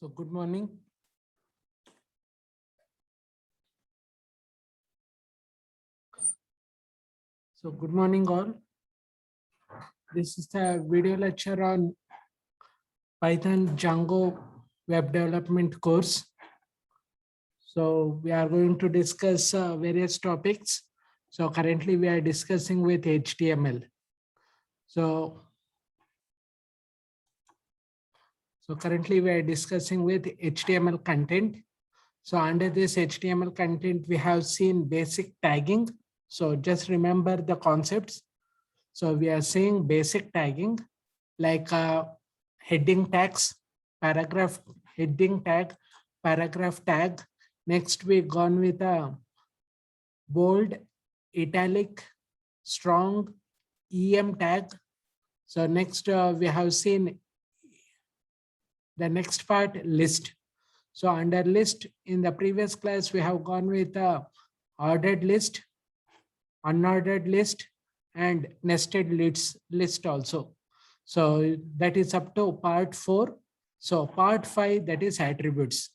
So good morning. So good morning all. This is the video lecture on Python Django web development course. So we are going to discuss various topics. So currently we are discussing with HTML. So currently we are discussing with HTML content. So under this HTML content, we have seen basic tagging. So just remember the concepts. So we are saying basic tagging like heading tags, paragraph heading tag, paragraph tag. Next we gone with a bold, italic, strong, EM tag. So next we have seen the next part, list. So under list, in the previous class, we have gone with a ordered list, unordered list, and nested list also. So that is up to part 4. So part 5, that is attributes.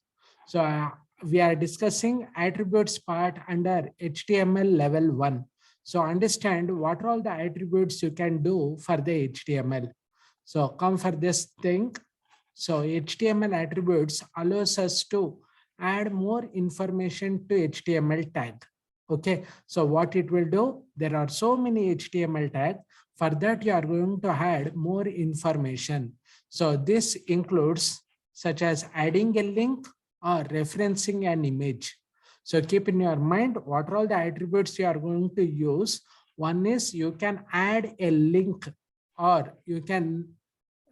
So we are discussing attributes part under HTML level 1. So understand what are all the attributes you can do for the HTML. So come for this thing. So HTML attributes allows us to add more information to HTML tag. Okay, so what it will do, there are so many HTML tags. For that, you are going to add more information. So this includes such as adding a link or referencing an image. So keep in your mind what are all the attributes you are going to use. One is you can add a link or you can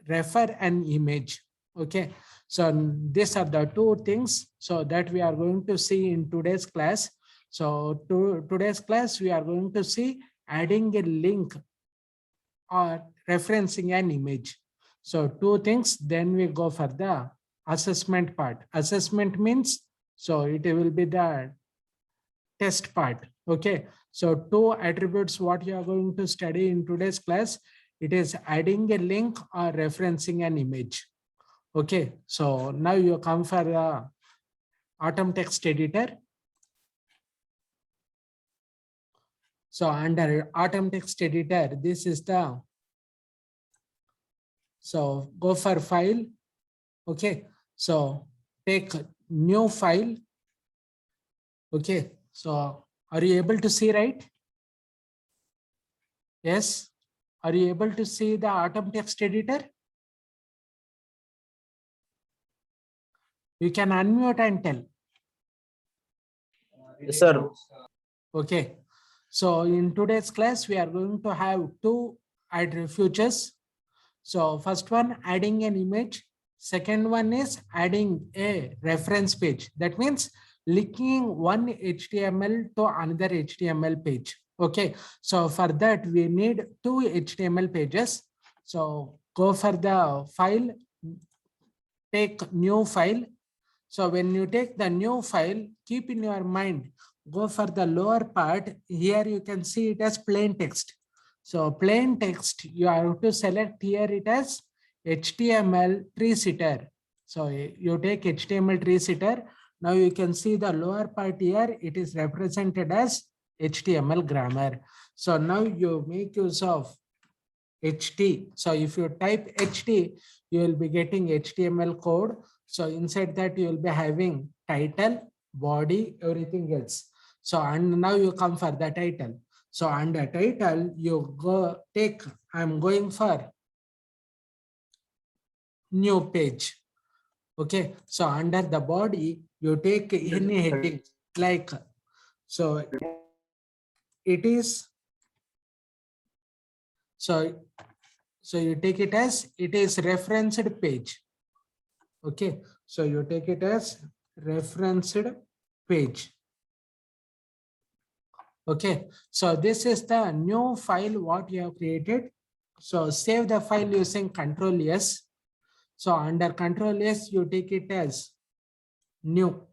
refer an image. Okay, so these are the two things so that we are going to see in today's class. So today's class, we are going to see adding a link or referencing an image. So two things, then we go for the assessment part. Assessment means, so it will be the test part. Okay, so two attributes what you are going to study in today's class. It is adding a link or referencing an image. Okay, so now you come for the Atom Text Editor. So under Atom Text Editor, this is the, so go for file. Okay, so take new file. Okay, so are you able to see, right? Yes. Are you able to see the Atom Text Editor? You can unmute and tell. Yes, sir. Okay. So in today's class, we are going to have two features. So first one, adding an image. Second one is adding a reference page. That means linking one HTML to another HTML page. Okay. So for that, we need two HTML pages. So go for the file, take new file. So when you take the new file, keep in your mind, go for the lower part. Here you can see it as plain text. So plain text, you have to select here it as HTML tree sitter. So you take HTML tree sitter. Now you can see the lower part here, it is represented as HTML grammar. So now you make use of HT. So if you type HT, you will be getting HTML code. So inside that you will be having title, body, everything else. So and now you come for the title. So under title, you go take, I'm going for new page. Okay. So under the body, you take any heading like, so it is, so you take it as it is referenced page. Okay, so you take it as referenced page. Okay, so this is the new file what you have created. So save the file using Control S. So under Control S, you take it as new.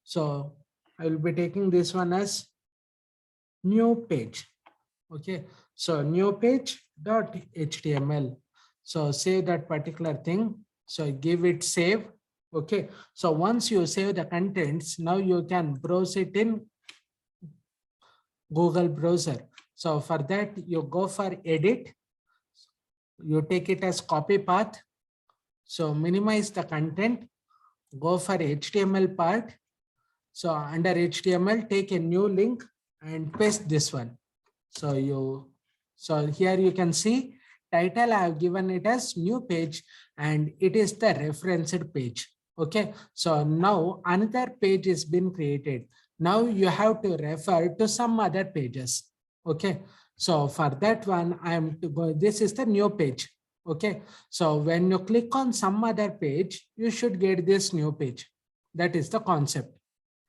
So I will be taking this one as new page. Okay, so new page .html. So save that particular thing. So give it save. Okay, so once you save the contents, now you can browse it in Google browser. So for that, you go for edit, you take it as copy path. So minimize the content, go for HTML part. So under HTML, take a new link and paste this one. So here you can see title, I have given it as new page and it is the referenced page. Okay, so now another page has been created. Now you have to refer to some other pages. Okay, so for that one, I am to go, this is the new page. Okay, so when you click on some other page, you should get this new page. That is the concept.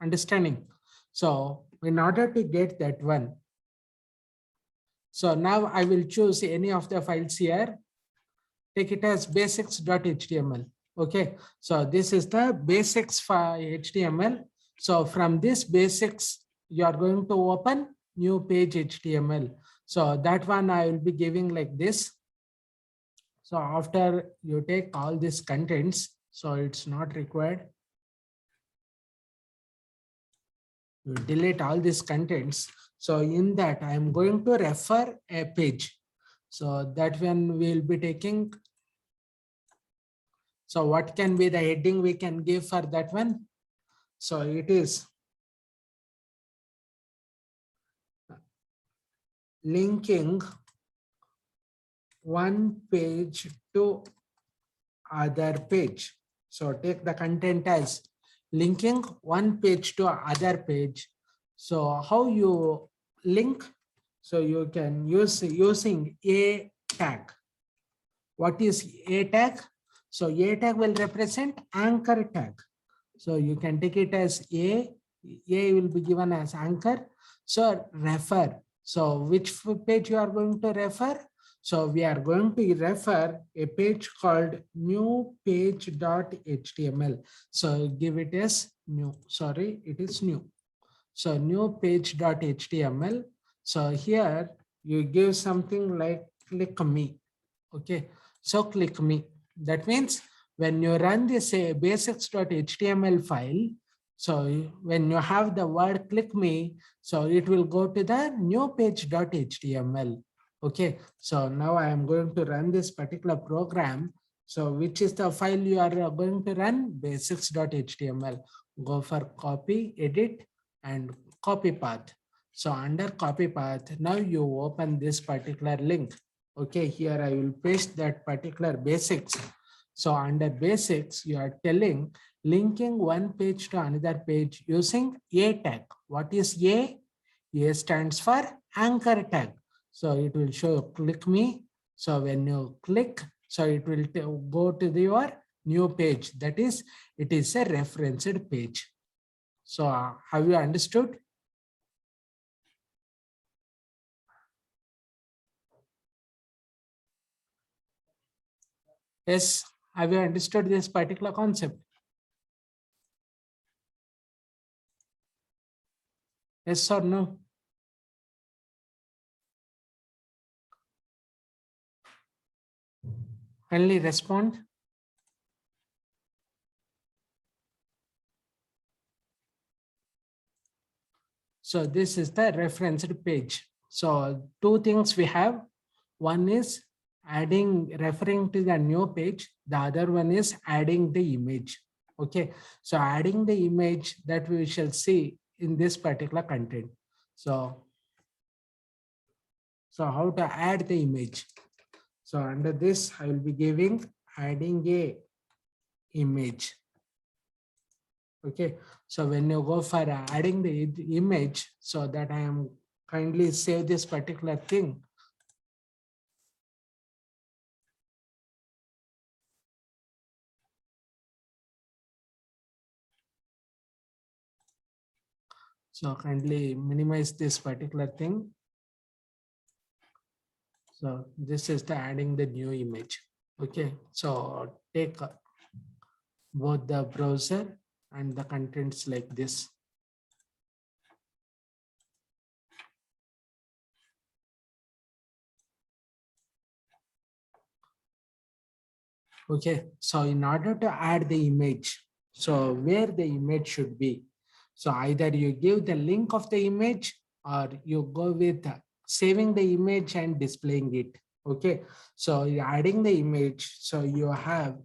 Understanding? So in order to get that one, so now I will choose any of the files here. Take it as basics.html. Okay, so this is the basics file HTML. So from this basics, you are going to open new page HTML. So that one I will be giving like this. So after you take all these contents, so it's not required. You delete all these contents. So in that, I am going to refer a page. So that one we'll be taking. So what can be the heading we can give for that one? So it is linking one page to other page. So take the content as linking one page to other page. So how you link? So you can use using a tag. What is a tag? So a tag will represent anchor tag. So you can take it as A will be given as anchor. So refer. So which page you are going to refer? So we are going to refer a page called new page.html. So give it as new. Sorry, it is new. So new page.html. So here you give something like click me. Okay. So click me. That means when you run this basics.html file, so when you have the word click me, so it will go to the new page.html. Okay, so now I am going to run this particular program. So which is the file you are going to run? Basics.html. Go for copy, edit, and copy path. So under copy path, now you open this particular link. Okay, here I will paste that particular basics. So under basics, you are telling linking one page to another page using a tag. What is a? A stands for anchor tag. So it will show click me. So when you click, so it will go to your new page. That is, it is a referenced page. So have you understood? Yes, have you understood this particular concept? Yes or no? Kindly respond. So this is the referenced page. So two things we have. One is referring to the new page. The other one is adding the image. Okay. So adding the image that we shall see in this particular content. So how to add the image. So under this, I will be giving adding a image. Okay, so when you go for adding the image, so that I am kindly save this particular thing. So kindly minimize this particular thing. So this is the adding the new image. Okay, so take both the browser and the contents like this. Okay, so in order to add the image, So where the image should be. So either you give the link of the image or you go with saving the image and displaying it. Okay. So you're adding the image. So you have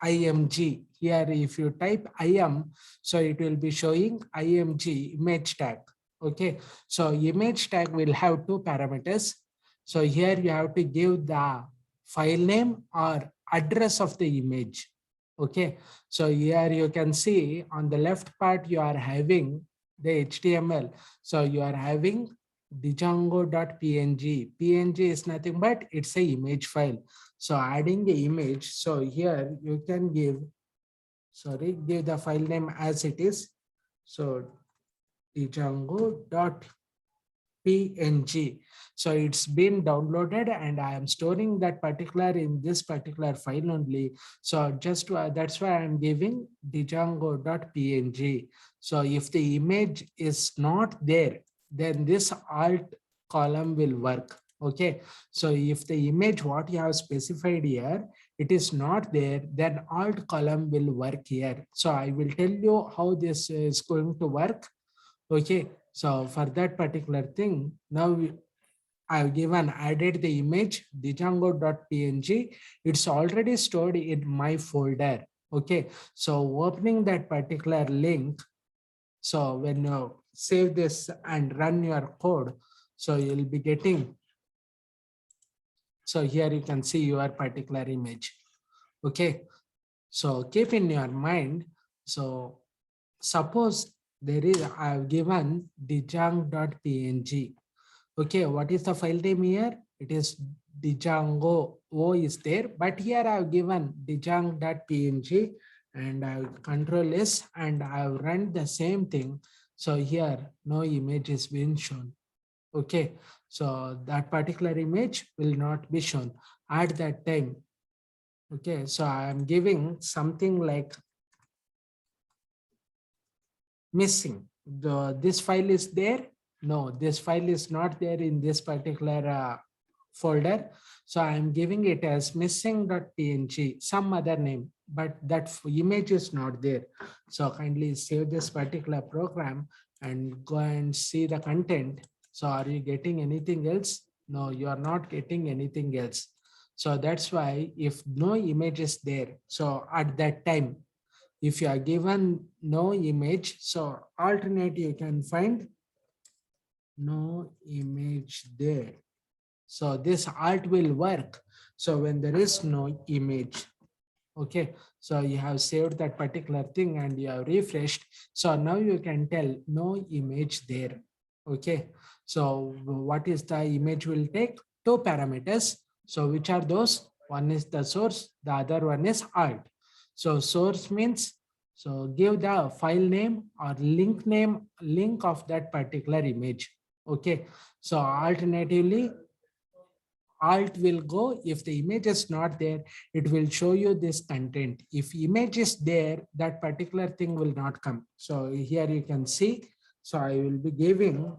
img here. If you type im, so it will be showing img image tag. Okay. So image tag will have two parameters. So here you have to give the file name or address of the image. Okay. So here you can see on the left part, you are having the HTML. So you are having django.png. PNG is nothing but it's a image file. So adding the image. So here you can give, give the file name as it is. So django.png. PNG. So it's been downloaded and I am storing that particular in this particular file only. So just that's why I'm giving django.png. So if the image is not there, then this alt column will work. Okay. So if the image what you have specified here, it is not there, then alt column will work here. So I will tell you how this is going to work. Okay. So for that particular thing, now I've given added the image django.png. It's already stored in my folder. Okay. So opening that particular link. So when you save this and run your code, so you'll be getting. So here you can see your particular image. Okay. So keep in your mind. So suppose there is, I've given django.png. Okay, what is the file name here? It is Django. O is there, but here I've given django.png and I've control S and I've run the same thing. So here no image is being shown. Okay, so that particular image will not be shown at that time. Okay, so I am giving something like missing. This file is there. No, this file is not there in this particular folder. So I'm giving it as missing.png, some other name, but that image is not there. So kindly save this particular program and go and see the content. So are you getting anything else? No, you are not getting anything else. So that's why if no image is there, so at that time, if you are given no image, so alternate you can find no image there. So this alt will work. So when there is no image, okay, so you have saved that particular thing and you have refreshed. So now you can tell no image there. Okay, so what is the image will take? Two parameters. So which are those? One is the source, the other one is alt. So source means, so give the file name or link of that particular image. Okay, so alternatively, alt will go. If the image is not there, it will show you this content. If image is there, that particular thing will not come. So here you can see. So I will be giving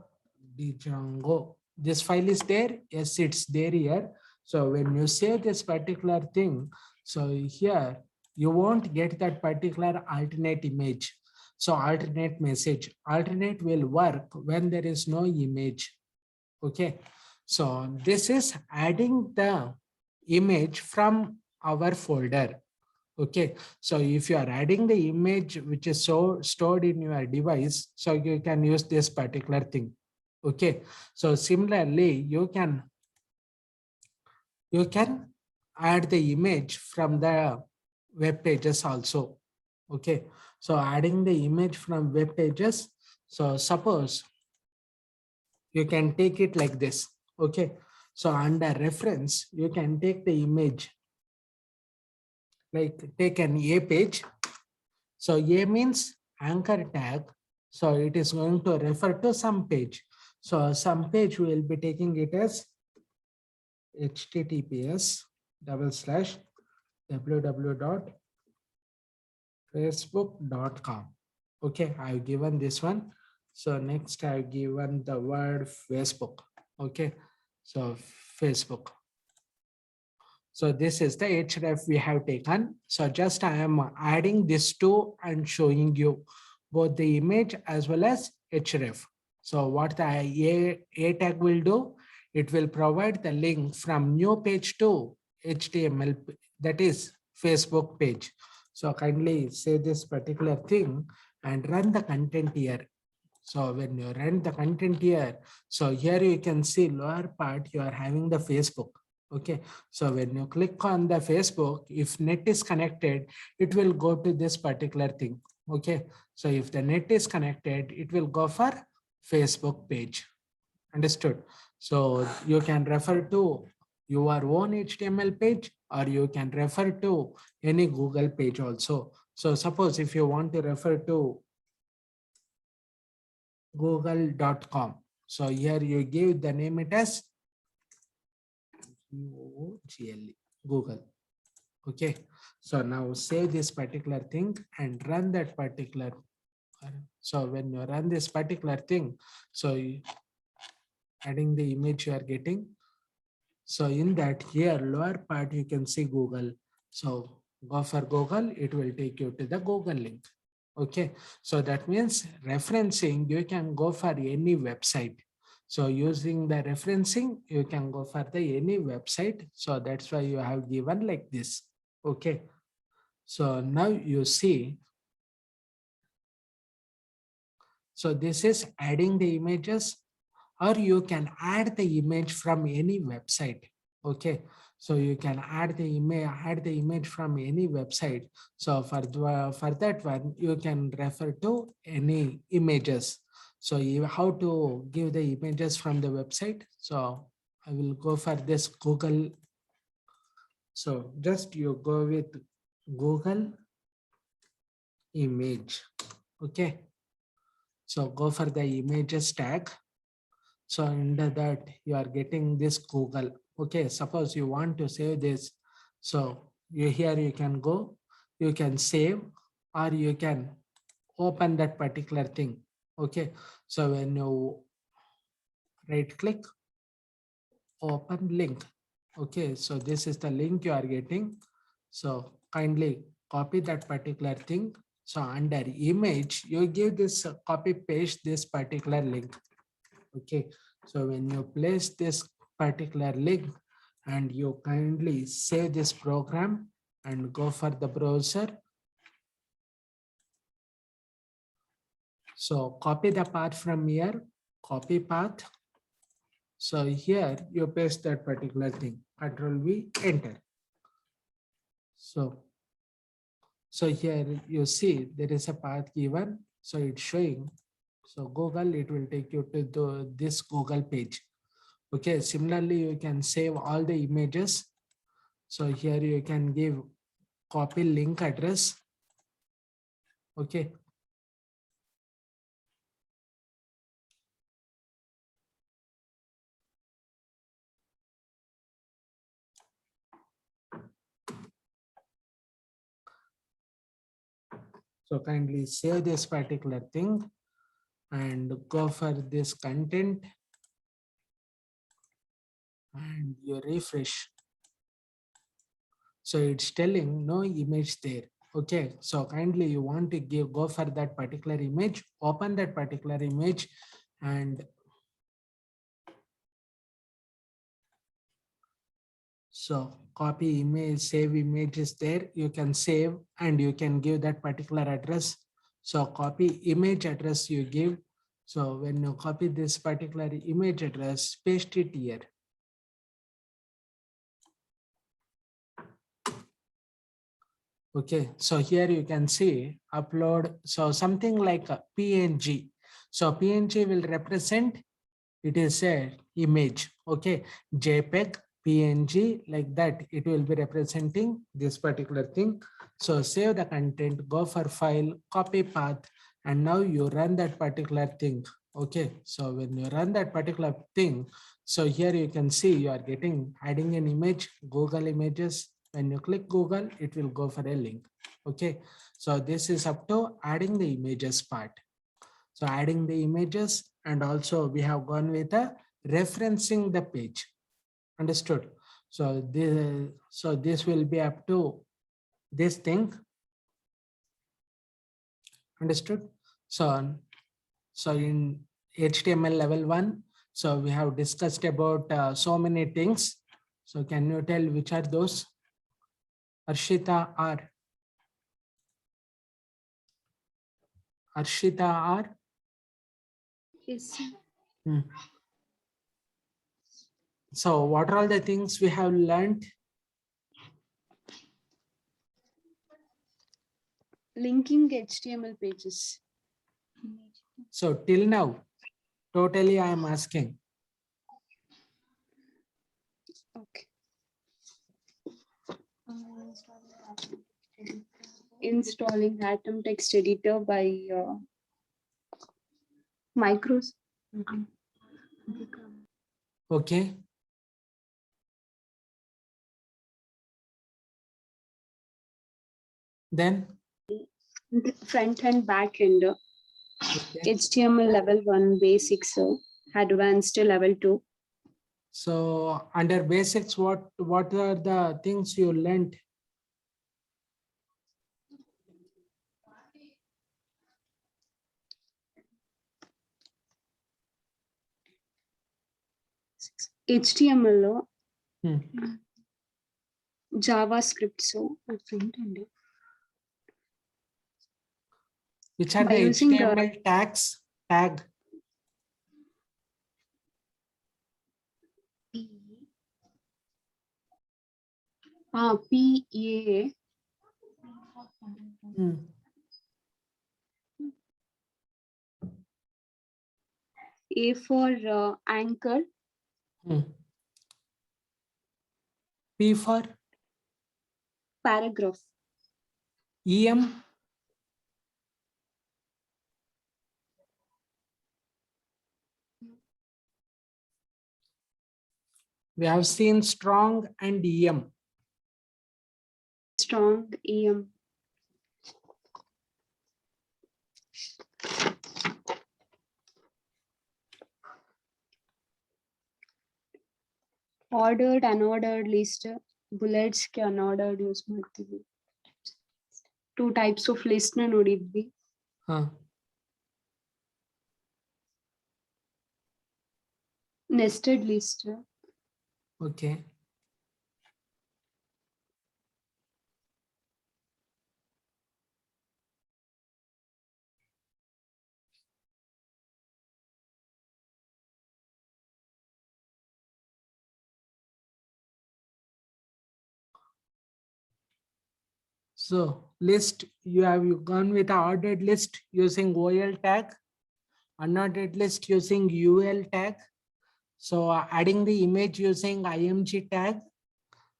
Django. This file is there. Yes, it's there here. So when you save this particular thing, so here you won't get that particular alternate image. So alternate message. Alternate will work when there is no image. Okay. So this is adding the image from our folder. Okay. So if you are adding the image which is so stored in your device, so you can use this particular thing. Okay. So similarly, you can add the image from the web pages also. Okay. So adding the image from web pages. So suppose you can take it like this. Okay. So under reference, you can take the image, like take an A page. So A means anchor tag. So it is going to refer to some page. So some page we will be taking it as https://www.facebook.com. Okay, I've given this one. So next I've given the word Facebook. Okay, so Facebook. So this is the href we have taken. So just I am adding this two and showing you both the image as well as href. So what the a tag will do, it will provide the link from new page to HTML, that is Facebook page. So kindly say this particular thing and run the content here. So when you run the content here, so here you can see lower part, you are having the Facebook. Okay. So when you click on the Facebook, if net is connected, it will go to this particular thing. Okay. So if the net is connected, it will go for Facebook page. Understood? So you can refer to your own HTML page, or you can refer to any Google page also. So suppose if you want to refer to google.com. So here you give the name it as Google. Okay. So now save this particular thing and run that particular. So when you run this particular thing, so adding the image you are getting. So in that here lower part you can see Google. So go for Google, it will take you to the Google link. Okay, so that means referencing, you can go for any website. So using the referencing, you can go for the any website. So that's why you have given like this. Okay, so now you see. So this is adding the images, or you can add the image from any website. Okay, so you can add the image from any website. So for that one, you can refer to any images. So how to give the images from the website. So I will go for this Google. So just you go with Google image. Okay, so go for the images tag. So under that, you are getting this Google. Okay, suppose you want to save this. So here you can go, you can save, or you can open that particular thing. Okay, so when you right click, open link. Okay, so this is the link you are getting. So kindly copy that particular thing. So under image, you give this copy paste this particular link. Okay, so when you place this particular link and you kindly save this program and go for the browser. So copy the path from here, copy path. So here you paste that particular thing, Control V, enter. So here you see there is a path given. So it's showing. So Google, it will take you to this Google page. Okay, similarly, you can save all the images. So here you can give copy link address. Okay. So kindly save this particular thing and go for this content and you refresh. So it's telling no image there. Okay, so kindly you want to go for that particular image, open that particular image and so copy image, save image is there. You can save and you can give that particular address. So copy image address you give. So when you copy this particular image address, paste it here. Okay, so here you can see upload. So something like a PNG. So PNG will represent, it is a image. Okay, JPEG, PNG, like that, it will be representing this particular thing. So save the content, go for file, copy path, and now you run that particular thing. Okay, so when you run that particular thing, so here you can see you are getting adding an image, Google Images. When you click Google, it will go for a link. Okay, so this is up to adding the images part. So adding the images, and also we have gone with a referencing the page. Understood? So this will be up to this thing. Understood? So in HTML level 1, so we have discussed about so many things. So can you tell which are those? Arshita R. Arshita R. Yes. So what are all the things we have learned? Linking HTML pages. So till now, totally I am asking. Okay. Installing Atom Text Editor by Microsoft. Okay. Then Front and back end. okay. HTML level 1 basics, advanced level 2. So under basics, what are the things you learned? HTML, Hmm. JavaScript, so front end. Which are By the using HTML tags? Tag. PAA. Hmm. A for anchor. Hmm. P for Paragraph. EM. We have seen strong and EM. Strong EM. Ordered, unordered list. Bullets ಗೆ unordered use ಮಾಡ್ತೀವಿ. Two types of list ನ ನೋಡಿದ್ವಿ. Huh. Nested list. Okay. So list, you gone with the ordered list using OL tag, unordered list using UL tag. So adding the image using IMG tag.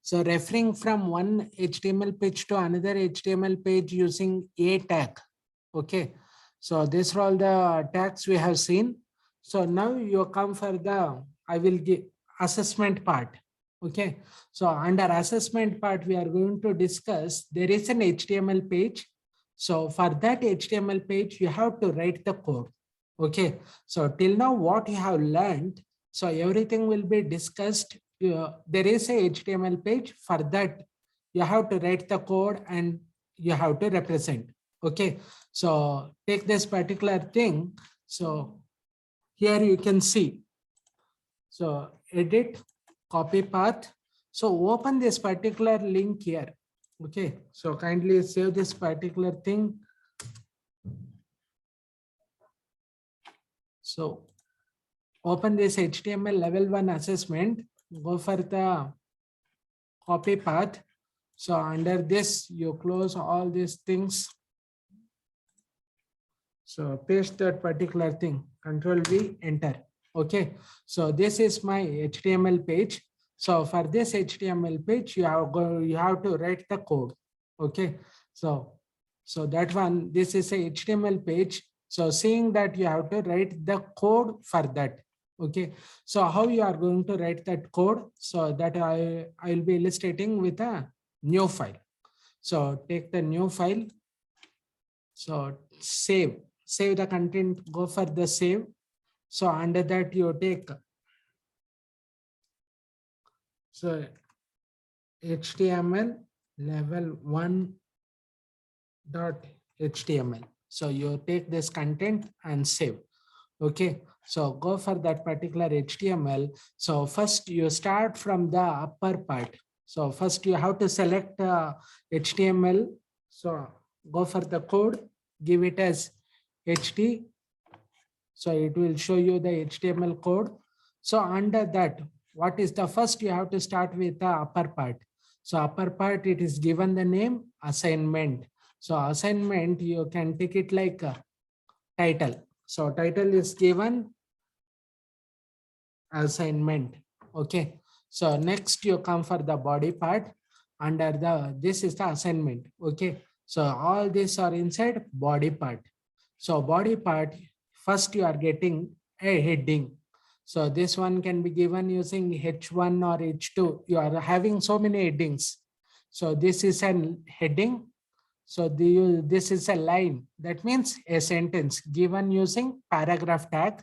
So referring from one HTML page to another HTML page using a tag. Okay. So these are all the tags we have seen. So now you come for the, I will give assessment part. Okay. So under assessment part, we are going to discuss, there is an HTML page. So for that HTML page, you have to write the code. Okay. So till now what you have learned, so everything will be discussed. There is a HTML page. For that, you have to write the code and you have to represent. Okay. So take this particular thing. So here you can see. So edit, copy path. So open this particular link here. Okay. So kindly save this particular thing. So open this HTML level 1 assessment, go for the copy path. So under this, you close all these things. So paste that particular thing, Control V, enter. Okay. So this is my HTML page. So for this HTML page, you have to write the code. Okay. So that one, this is a HTML page. So seeing that you have to write the code for that. Okay. So how you are going to write that code? So that I will be illustrating with a new file. So take the new file. So save the content, go for the save. So under that you take, so HTML level 1.html. So you take this content and save. Okay, so go for that particular HTML. So first you start from the upper part. So first you have to select HTML. So go for the code, give it as HT. So it will show you the HTML code. So under that, what is the first you have to start with the upper part. So upper part, it is given the name assignment. So assignment, you can take it like a title. So title is given assignment. Okay. So next you come for the body part. Under the, this is the assignment. Okay. So all these are inside body part. So body part, first you are getting a heading. So this one can be given using H1 or H2. You are having so many headings. So this is an heading. So this is a line. That means a sentence given using paragraph tag.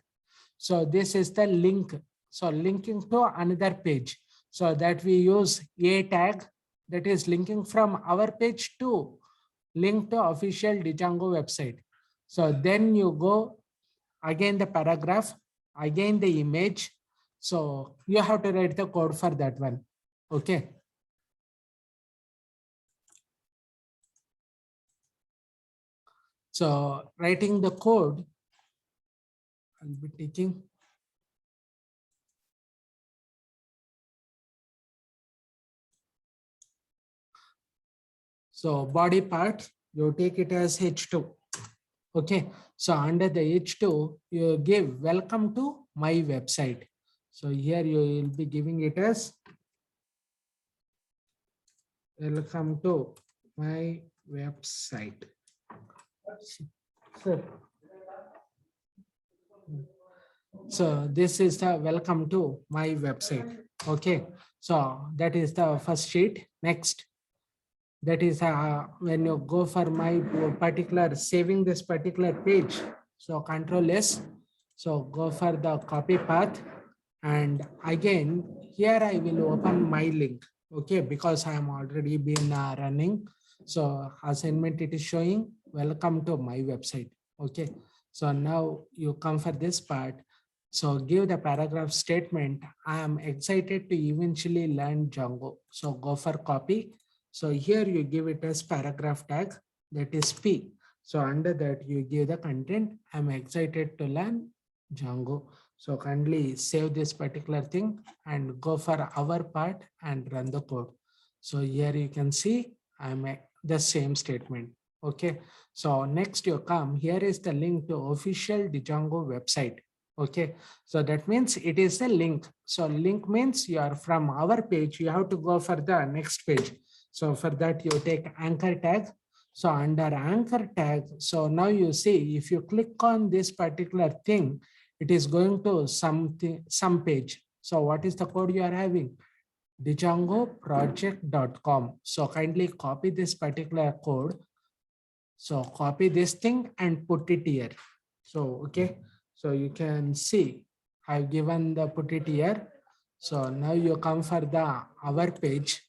So this is the link. So linking to another page. So that we use a tag, that is linking from our page to link to official Django website. So then you go again the paragraph, again the image. So you have to write the code for that one. Okay. So writing the code, I'll be taking. So body part, you take it as H2. Okay, so under the H2, you give welcome to my website. So here you will be giving it as welcome to my website. So this is the welcome to my website. Okay, so that is the first sheet. Next, that is when you go for my particular saving this particular page. So Control S. So go for the copy path, and again here I will open my link. Okay, because I am already been running. So assignment, it is showing welcome to my website. Okay, so now you come for this part. So give the paragraph statement. I am excited to eventually learn Django. So go for copy. So here you give it as paragraph tag, that is P. So under that you give the content. I'm excited to learn Django. So kindly save this particular thing and go for our part and run the code. So here you can see I'm the same statement. Okay. So next you come, here is the link to official Django website. Okay. So that means it is a link. So link means you are from our page, you have to go for the next page. So for that you take anchor tag. So under anchor tag, so now you see if you click on this particular thing, it is going to some page. So what is the code you are having? djangoproject.com. So kindly copy this particular code. So copy this thing and put it here. So okay, so you can see I've given the put it here. So now you come for the our page.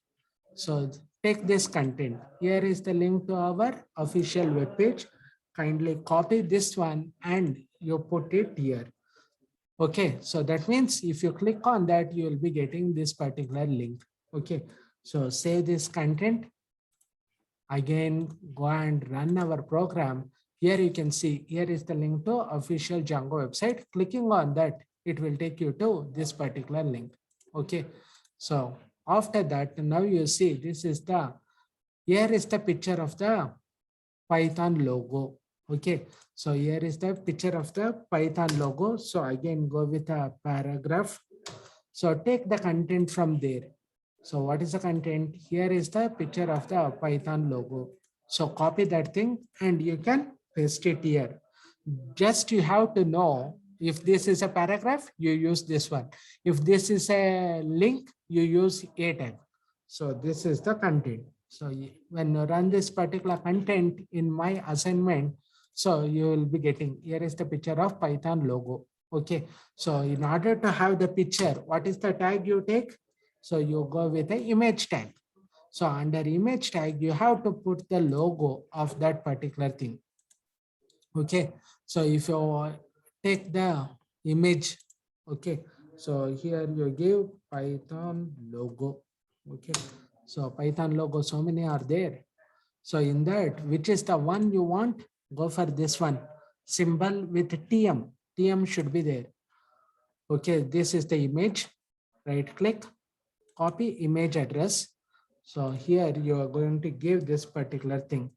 So take this content. Here is the link to our official web page. Kindly copy this one and you put it here. Okay, so that means if you click on that, you will be getting this particular link. Okay, so save this content. Again, go and run our program. Here you can see, here is the link to official Django website. Clicking on that, it will take you to this particular link. Okay, so after that, now you see this is the, here is the picture of the Python logo. Okay, so here is the picture of the Python logo. So again, go with a paragraph. So take the content from there. So what is the content? Here is the picture of the Python logo. So copy that thing and you can paste it here. Just you have to know if this is a paragraph, you use this one. If this is a link, you use a tag. So this is the content. So when you run this particular content in my assignment, so you will be getting, here is the picture of Python logo. Okay. So in order to have the picture, what is the tag you take? So you go with the image tag. So under image tag, you have to put the logo of that particular thing. Okay, so if you take the image, okay, so here you give Python logo. Okay, so Python logo, so many are there. So in that, which is the one you want? Go for this one. Symbol with TM. TM should be there. Okay, this is the image. Right click, copy image address. So here you are going to give this particular thing.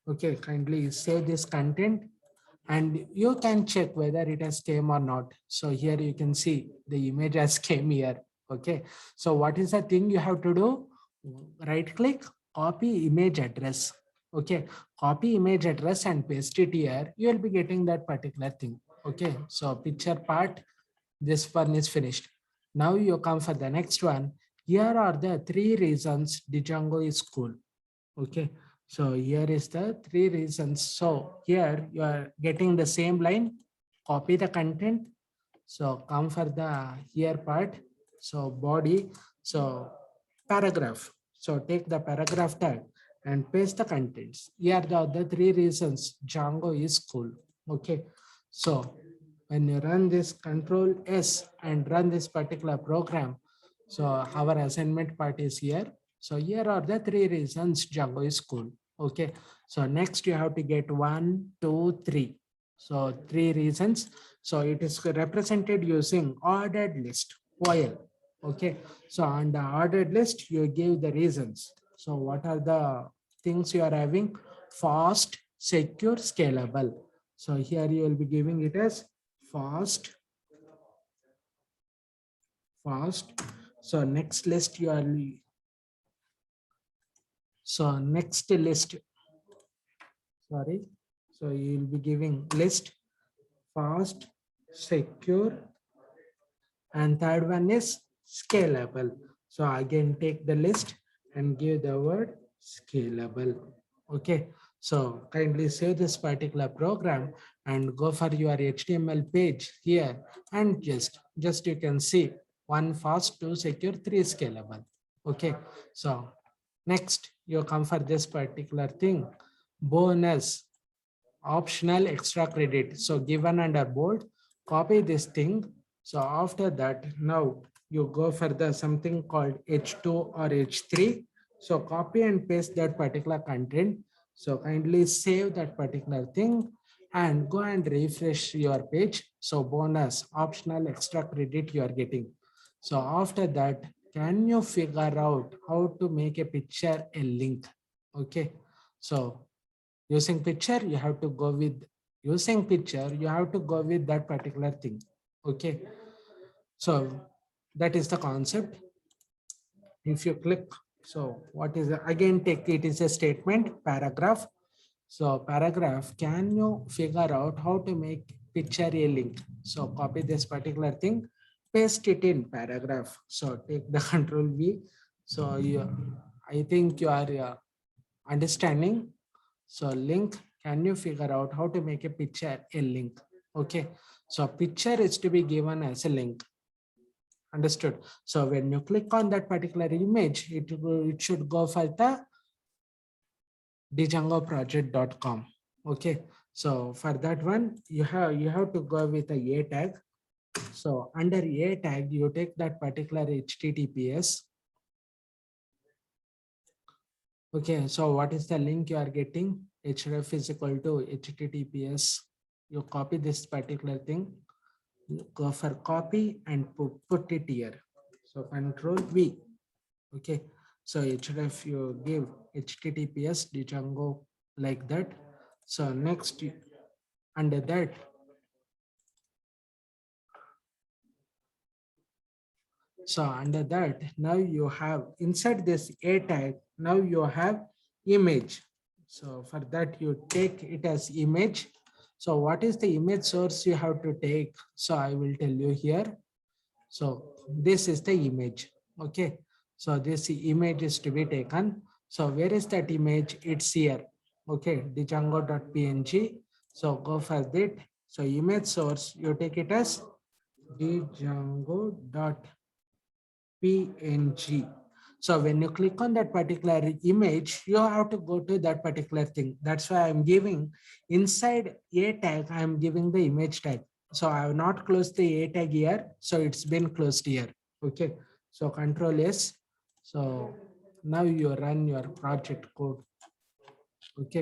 Okay, kindly save this content and you can check whether it has came or not. So here you can see the image has came here. Okay, so what is the thing you have to do? Right click, copy image address. Okay, copy image address and paste it here. You will be getting that particular thing. Okay, so picture part, this one is finished. Now you come for the next one. Here are the 3 reasons Django is cool. Okay, so here is the 3 reasons. So here you are getting the same line, copy the content. So come for the here part. So body, so paragraph. So take the paragraph tag and paste the contents. Here are the 3 reasons Django is cool. Okay, so when you run this Control S and run this particular program, so our assignment part is here. So here are the 3 reasons Django is cool. Okay, so next you have to get 1, 2, 3. So 3 reasons. So it is represented using ordered list, OL. Okay, so on the ordered list, you give the reasons. So what are the things you are having? Fast, secure, scalable. So here you will be giving it as fast. So next list you are, so next list, sorry. So you will be giving list, fast, secure, and third one is scalable. So again, take the list and give the word scalable. Okay, so kindly save this particular program and go for your HTML page here and just you can see 1 fast, 2 secure, 3 scalable. Okay, so next you come for this particular thing, bonus, optional, extra credit. So given under bold, copy this thing. So after that, now you go for the something called H2 or H3. So copy and paste that particular content. So kindly save that particular thing and go and refresh your page. So bonus, optional, extra credit you are getting. So after that, can you figure out how to make a picture a link? Okay, so using picture, you have to go with that particular thing. Okay, so that is the concept. If you click, so what is again, take it is a statement, paragraph. So paragraph, can you figure out how to make picture a link? So copy this particular thing, paste it in paragraph. So take the Control V. So I think you are understanding. So link, can you figure out how to make a picture a link? Okay, so picture is to be given as a link. Understood? So when you click on that particular image, it should go for the djangoproject.com. Okay, so for that one, you have to go with a tag. So under a tag, you take that particular HTTPS. Okay, so what is the link you are getting? Href is equal to HTTPS. You copy this particular thing, go for copy and put it here. So Control V. Okay, so href you give HTTPS Django like that. So next under that, so under that, now you have inside this a tag, now you have image. So for that you take it as image. So what is the image source you have to take? So I will tell you here. So this is the image. Okay, so this image is to be taken. So where is that image? It's here. Okay, django.png. So go for that. So image source, you take it as django.png. PNG. So when you click on that particular image, you have to go to that particular thing. That's why I'm giving inside a tag, I'm giving the image tag. So I have not closed the a tag here. So it's been closed here. Okay. So Control S. So now you run your project code. Okay.